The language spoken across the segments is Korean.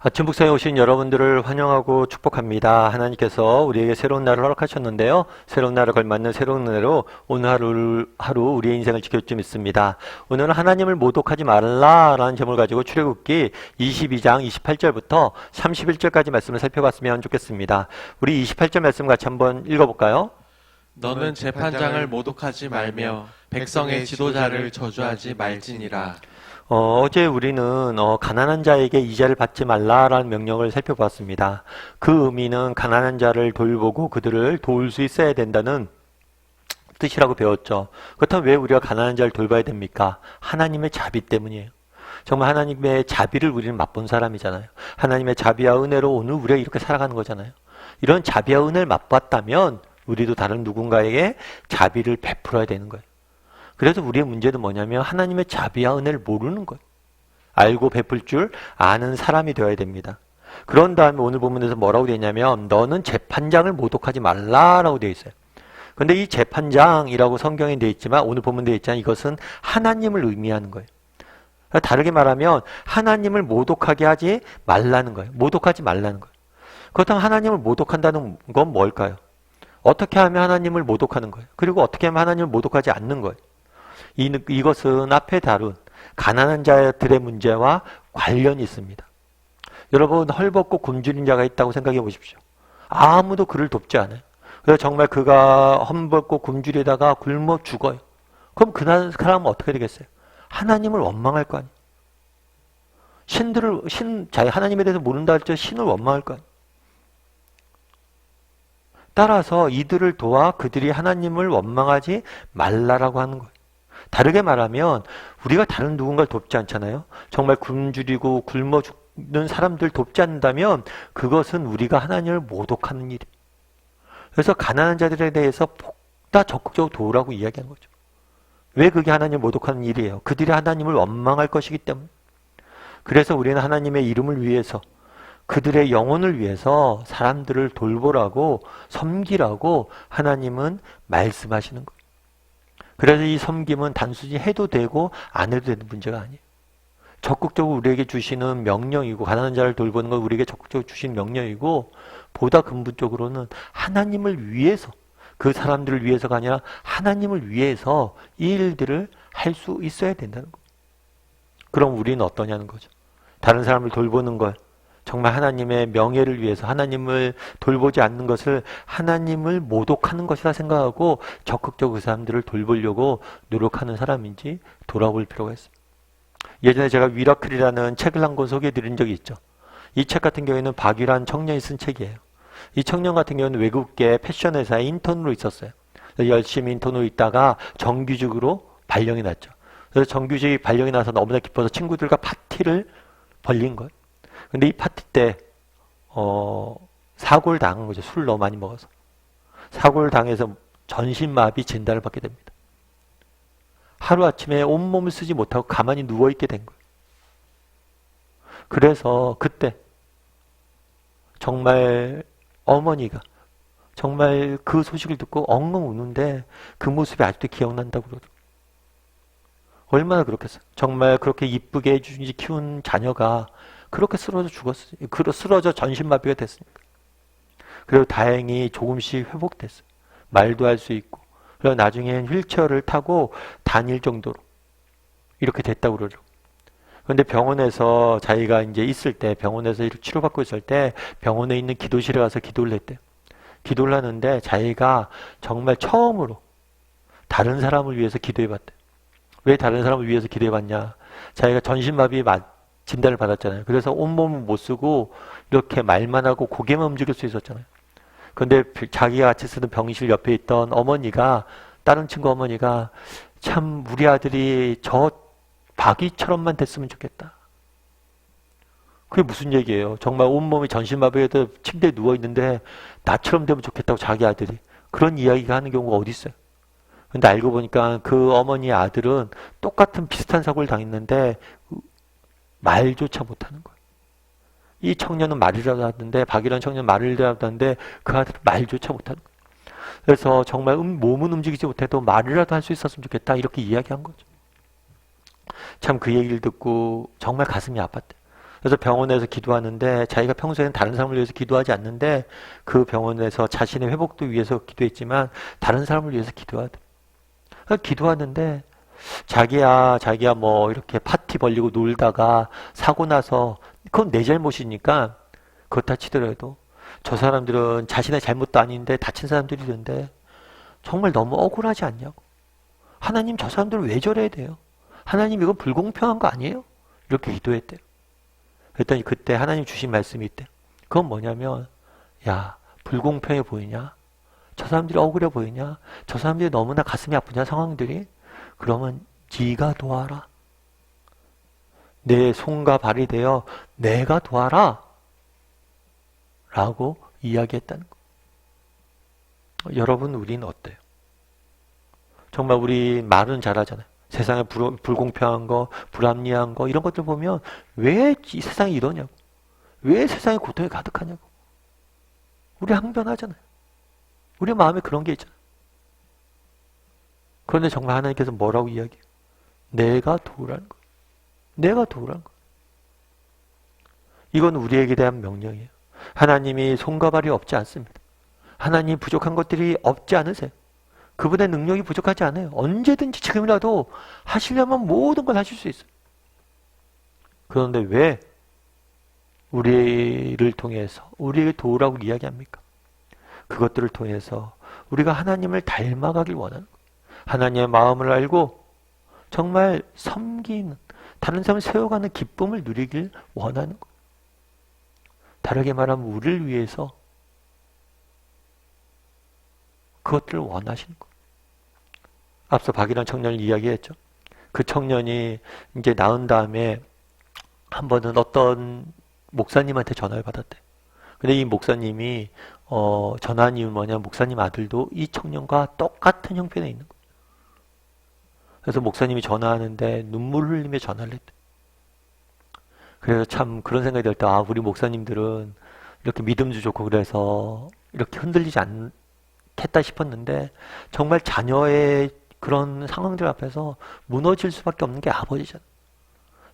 아침 묵상에 오신 여러분들을 환영하고 축복합니다. 하나님께서 우리에게 새로운 날을 허락하셨는데요. 새로운 날을 걸맞는 새로운 은혜로 오늘 하루 우리의 인생을 지킬 줄 믿습니다. 오늘은 하나님을 모독하지 말라라는 제목을 가지고 출애굽기 22장 28절부터 31절까지 말씀을 살펴봤으면 좋겠습니다. 우리 28절 말씀 같이 한번 읽어볼까요? 너는 재판장을 모독하지 말며 백성의 지도자를 저주하지 말지니라. 어제 우리는 가난한 자에게 이자를 받지 말라라는 명령을 살펴보았습니다. 그 의미는 가난한 자를 돌보고 그들을 도울 수 있어야 된다는 뜻이라고 배웠죠. 그렇다면 왜 우리가 가난한 자를 돌봐야 됩니까? 하나님의 자비 때문이에요. 정말 하나님의 자비를 우리는 맛본 사람이잖아요. 하나님의 자비와 은혜로 오늘 우리가 이렇게 살아가는 거잖아요. 이런 자비와 은혜를 맛봤다면 우리도 다른 누군가에게 자비를 베풀어야 되는 거예요. 그래서 우리의 문제는 뭐냐면 하나님의 자비와 은혜를 모르는 거예요. 알고 베풀 줄 아는 사람이 되어야 됩니다. 그런 다음에 오늘 본문에서 뭐라고 되어 있냐면 너는 재판장을 모독하지 말라라고 되어 있어요. 그런데 이 재판장이라고 성경에 되어 있지만 오늘 본문에 되어 있지만 이것은 하나님을 의미하는 거예요. 다르게 말하면 하나님을 모독하게 하지 말라는 거예요. 모독하지 말라는 거예요. 그렇다면 하나님을 모독한다는 건 뭘까요? 어떻게 하면 하나님을 모독하는 거예요? 그리고 어떻게 하면 하나님을 모독하지 않는 거예요? 이것은 앞에 다룬 가난한 자들의 문제와 관련이 있습니다. 여러분 헐벗고 굶주린 자가 있다고 생각해 보십시오. 아무도 그를 돕지 않아요. 그래서 정말 그가 헐벗고 굶주리다가 굶어 죽어요. 그럼 그 사람은 어떻게 되겠어요? 하나님을 원망할 거 아니에요. 하나님에 대해서 모른다 할지 신을 원망할 거 아니에요. 따라서 이들을 도와 그들이 하나님을 원망하지 말라라고 하는 거예요. 다르게 말하면 우리가 다른 누군가를 돕지 않잖아요. 정말 굶주리고 굶어 죽는 사람들 돕지 않는다면 그것은 우리가 하나님을 모독하는 일이에요. 그래서 가난한 자들에 대해서 보다 적극적으로 도우라고 이야기하는 거죠. 왜 그게 하나님을 모독하는 일이에요? 그들이 하나님을 원망할 것이기 때문에. 그래서 우리는 하나님의 이름을 위해서 그들의 영혼을 위해서 사람들을 돌보라고 섬기라고 하나님은 말씀하시는 거예요. 그래서 이 섬김은 단순히 해도 되고 안 해도 되는 문제가 아니에요. 적극적으로 우리에게 주시는 명령이고 가난한 자를 돌보는 건 우리에게 적극적으로 주시는 명령이고 보다 근본적으로는 하나님을 위해서 그 사람들을 위해서가 아니라 하나님을 위해서 이 일들을 할 수 있어야 된다는 거예요. 그럼 우리는 어떠냐는 거죠. 다른 사람을 돌보는 걸 정말 하나님의 명예를 위해서 하나님을 돌보지 않는 것을 하나님을 모독하는 것이라 생각하고 적극적으로 그 사람들을 돌보려고 노력하는 사람인지 돌아볼 필요가 있습니다. 예전에 제가 미라클이라는 책을 한 권 소개해 드린 적이 있죠. 이 책 같은 경우에는 박유란 청년이 쓴 책이에요. 이 청년 같은 경우는 외국계 패션 회사에 인턴으로 있었어요. 열심히 인턴으로 있다가 정규직으로 발령이 났죠. 그래서 정규직 발령이 나서 너무나 기뻐서 친구들과 파티를 벌린 거예요. 근데 이 파티 때 사고를 당한 거죠. 술을 너무 많이 먹어서. 사고를 당해서 전신마비 진단을 받게 됩니다. 하루아침에 온몸을 쓰지 못하고 가만히 누워있게 된 거예요. 그래서 그때 정말 어머니가 정말 그 소식을 듣고 엉엉 우는데 그 모습이 아직도 기억난다고 그러더라고요. 얼마나 그렇겠어요. 정말 그렇게 이쁘게 해주신지 키운 자녀가 그렇게 쓰러져 죽었어요. 쓰러져 전신마비가 됐으니까. 그리고 다행히 조금씩 회복됐어요. 말도 할 수 있고. 그리고 나중엔 휠체어를 타고 다닐 정도로 이렇게 됐다고 그러죠. 그런데 병원에서 자기가 이제 있을 때, 병원에서 이렇게 치료받고 있을 때 병원에 있는 기도실에 가서 기도를 했대요. 기도를 하는데 자기가 정말 처음으로 다른 사람을 위해서 기도해봤대요. 왜 다른 사람을 위해서 기도해봤냐? 자기가 전신마비 진단을 받았잖아요. 그래서 온몸을 못 쓰고 이렇게 말만 하고 고개만 움직일 수 있었잖아요. 그런데 자기가 같이 쓰던 병실 옆에 있던 어머니가, 다른 친구 어머니가 참 우리 아들이 저 박이처럼만 됐으면 좋겠다. 그게 무슨 얘기예요? 정말 온몸이 전신마비에도 침대에 누워있는데 나처럼 되면 좋겠다고 자기 아들이. 그런 이야기가 하는 경우가 어디 있어요? 근데 알고 보니까 그 어머니의 아들은 똑같은 비슷한 사고를 당했는데 말조차 못하는 거예요. 이 청년은 말이라도 하던데, 박이라는 청년은 말이라도 하는데 그 아들은 말조차 못하는 거예요. 그래서 정말 몸은 움직이지 못해도 말이라도 할 수 있었으면 좋겠다 이렇게 이야기한 거죠. 참 그 얘기를 듣고 정말 가슴이 아팠대요. 그래서 병원에서 기도하는데 자기가 평소에는 다른 사람을 위해서 기도하지 않는데 그 병원에서 자신의 회복도 위해서 기도했지만 다른 사람을 위해서 기도하대. 기도하는데 자기야 뭐 이렇게 파티 벌리고 놀다가 사고 나서 그건 내 잘못이니까 그렇다 치더라도 저 사람들은 자신의 잘못도 아닌데 다친 사람들이던데 정말 너무 억울하지 않냐고. 하나님 저 사람들은 왜 저래야 돼요? 하나님 이건 불공평한 거 아니에요? 이렇게 기도했대요. 그랬더니 그때 하나님 주신 말씀이 있대요. 그건 뭐냐면 야 불공평해 보이냐? 저 사람들이 억울해 보이냐? 저 사람들이 너무나 가슴이 아프냐 상황들이? 그러면 네가 도와라. 내 손과 발이 되어 내가 도와라. 라고 이야기했다는 거. 여러분 우리는 어때요? 정말 우리 말은 잘하잖아요. 세상에 불공평한 거, 불합리한 거 이런 것들 보면 왜 이 세상이 이러냐고. 왜 세상에 고통이 가득하냐고. 우리 항변하잖아요. 우리 마음에 그런 게 있잖아요. 그런데 정말 하나님께서 뭐라고 이야기해요? 내가 도우라는 거예요. 내가 도우라는 거예요. 이건 우리에게 대한 명령이에요. 하나님이 손과 발이 없지 않습니다. 하나님 부족한 것들이 없지 않으세요. 그분의 능력이 부족하지 않아요. 언제든지 지금이라도 하시려면 모든 걸 하실 수 있어요. 그런데 왜 우리를 통해서 우리에게 도우라고 이야기합니까? 그것들을 통해서 우리가 하나님을 닮아가길 원하는 거예요. 하나님의 마음을 알고 정말 섬기는, 다른 사람을 세워가는 기쁨을 누리길 원하는 거예요. 다르게 말하면 우리를 위해서 그것들을 원하시는 거예요. 앞서 박이라는 청년을 이야기했죠. 그 청년이 이제 낳은 다음에 한 번은 어떤 목사님한테 전화를 받았대요. 근데 이 목사님이 전화한 이유는 뭐냐, 목사님 아들도 이 청년과 똑같은 형편에 있는 거예요. 그래서 목사님이 전화하는데 눈물 흘리며 전화를 했대요. 그래서 참 그런 생각이 들 때, 우리 목사님들은 이렇게 믿음도 좋고 그래서 이렇게 흔들리지 않겠다 싶었는데 정말 자녀의 그런 상황들 앞에서 무너질 수밖에 없는 게 아버지잖아.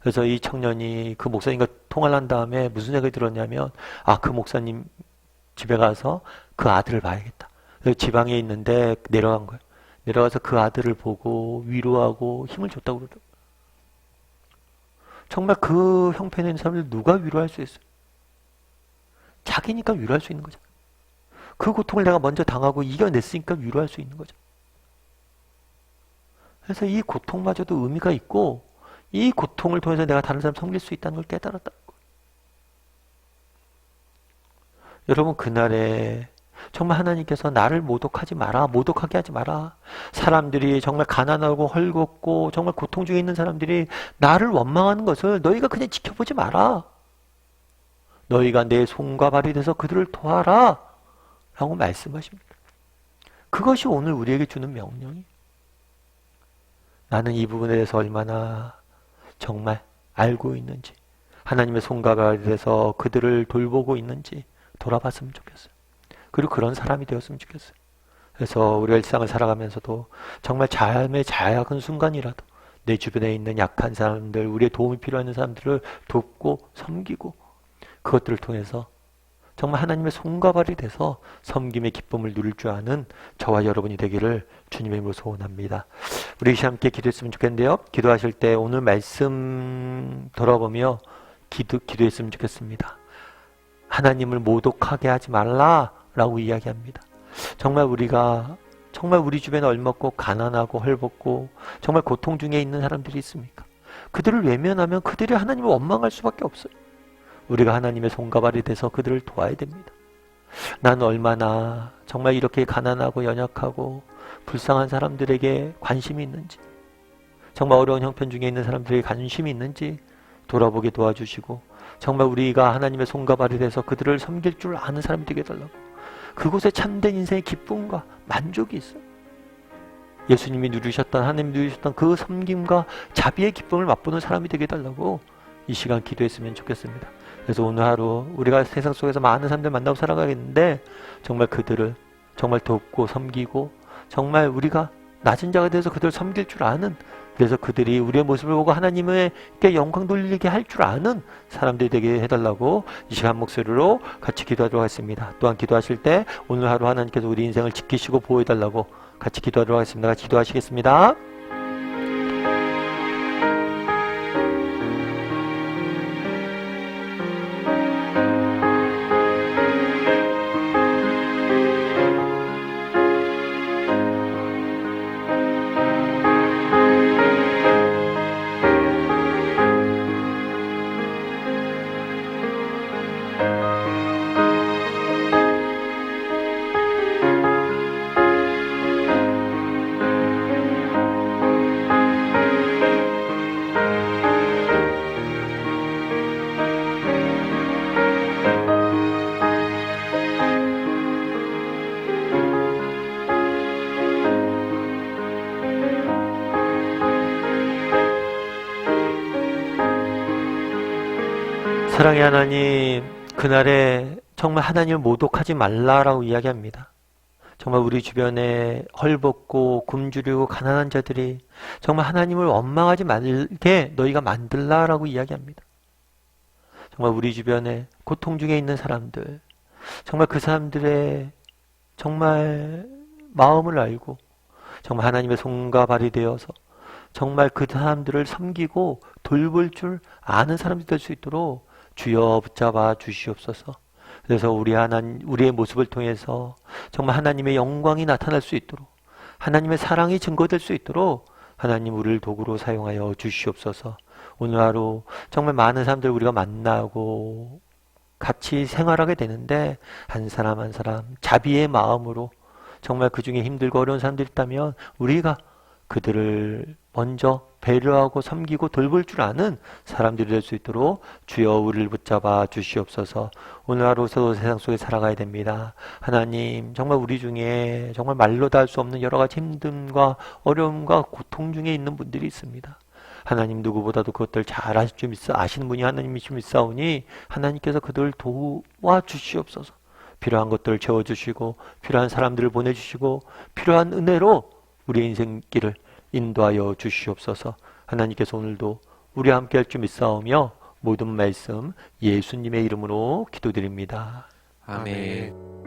그래서 이 청년이 그 목사님과 통화를 한 다음에 무슨 생각이 들었냐면 그 목사님 집에 가서 그 아들을 봐야겠다. 그래서 지방에 있는데 내려간 거예요. 내려가서 그 아들을 보고 위로하고 힘을 줬다고 그러더라고요. 정말 그 형편에 있는 사람들 누가 위로할 수 있어요? 자기니까 위로할 수 있는 거죠. 그 고통을 내가 먼저 당하고 이겨냈으니까 위로할 수 있는 거죠. 그래서 이 고통마저도 의미가 있고 이 고통을 통해서 내가 다른 사람 섬길 수 있다는 걸 깨달았다는 거예요. 여러분 그날에 정말 하나님께서 나를 모독하지 마라, 모독하게 하지 마라. 사람들이 정말 가난하고 헐겁고 정말 고통 중에 있는 사람들이 나를 원망하는 것을 너희가 그냥 지켜보지 마라. 너희가 내 손과 발이 돼서 그들을 도와라 라고 말씀하십니다. 그것이 오늘 우리에게 주는 명령이에요. 나는 이 부분에 대해서 얼마나 정말 알고 있는지, 하나님의 손과 발이 돼서 그들을 돌보고 있는지 돌아봤으면 좋겠어요. 그리고 그런 사람이 되었으면 좋겠어요. 그래서 우리가 일상을 살아가면서도 정말 삶의 작은 순간이라도 내 주변에 있는 약한 사람들, 우리의 도움이 필요한 사람들을 돕고 섬기고 그것들을 통해서 정말 하나님의 손과 발이 돼서 섬김의 기쁨을 누릴 줄 아는 저와 여러분이 되기를 주님의 이름으로 소원합니다. 우리 함께 기도했으면 좋겠는데요. 기도하실 때 오늘 말씀 돌아보며 기도했으면 좋겠습니다. 하나님을 모독하게 하지 말라 라고 이야기합니다. 정말 우리가 정말 우리 주변에 얼먹고 가난하고 헐벗고 정말 고통 중에 있는 사람들이 있습니까? 그들을 외면하면 그들이 하나님을 원망할 수밖에 없어요. 우리가 하나님의 손과 발이 돼서 그들을 도와야 됩니다. 나는 얼마나 정말 이렇게 가난하고 연약하고 불쌍한 사람들에게 관심이 있는지, 정말 어려운 형편 중에 있는 사람들에게 관심이 있는지 돌아보게 도와주시고 정말 우리가 하나님의 손과 발이 돼서 그들을 섬길 줄 아는 사람이 되게 해달라고. 그곳에 참된 인생의 기쁨과 만족이 있어요. 예수님이 누리셨던, 하나님이 누리셨던 그 섬김과 자비의 기쁨을 맛보는 사람이 되게 해달라고 이 시간 기도했으면 좋겠습니다. 그래서 오늘 하루 우리가 세상 속에서 많은 사람들 만나고 살아가겠는데 정말 그들을 정말 돕고 섬기고 정말 우리가 낮은 자가 돼서 그들을 섬길 줄 아는, 그래서 그들이 우리의 모습을 보고 하나님에게 영광 돌리게 할 줄 아는 사람들이 되게 해달라고 이 시간 목소리로 같이 기도하도록 하겠습니다. 또한 기도하실 때 오늘 하루 하나님께서 우리 인생을 지키시고 보호해달라고 같이 기도하도록 하겠습니다. 같이 기도하시겠습니다. 사랑의 하나님, 그날에 정말 하나님을 모독하지 말라라고 이야기합니다. 정말 우리 주변에 헐벗고 굶주리고 가난한 자들이 정말 하나님을 원망하지 말게 너희가 만들라라고 이야기합니다. 정말 우리 주변에 고통 중에 있는 사람들, 정말 그 사람들의 정말 마음을 알고 정말 하나님의 손과 발이 되어서 정말 그 사람들을 섬기고 돌볼 줄 아는 사람들이 될 수 있도록 주여 붙잡아 주시옵소서. 그래서 우리의 모습을 통해서 정말 하나님의 영광이 나타날 수 있도록, 하나님의 사랑이 증거될 수 있도록 하나님 우리를 도구로 사용하여 주시옵소서. 오늘 하루 정말 많은 사람들 우리가 만나고 같이 생활하게 되는데 한 사람 한 사람 자비의 마음으로 정말 그 중에 힘들고 어려운 사람들이 있다면 우리가 그들을 먼저 배려하고 섬기고 돌볼 줄 아는 사람들이 될 수 있도록 주여 우리를 붙잡아 주시옵소서. 오늘 하루도 세상 속에 살아가야 됩니다. 하나님, 정말 우리 중에 정말 말로 다 할 수 없는 여러 가지 힘듦과 어려움과 고통 중에 있는 분들이 있습니다. 하나님, 누구보다도 그것들 잘 아시는 분이 하나님이시 믿사오니 하나님께서 그들을 도와주시옵소서. 필요한 것들을 채워주시고 필요한 사람들을 보내주시고 필요한 은혜로 우리의 인생길을 인도하여 주시옵소서. 하나님께서 오늘도 우리와 함께 할 줄 믿사오며 모든 말씀 예수님의 이름으로 기도드립니다. 아멘.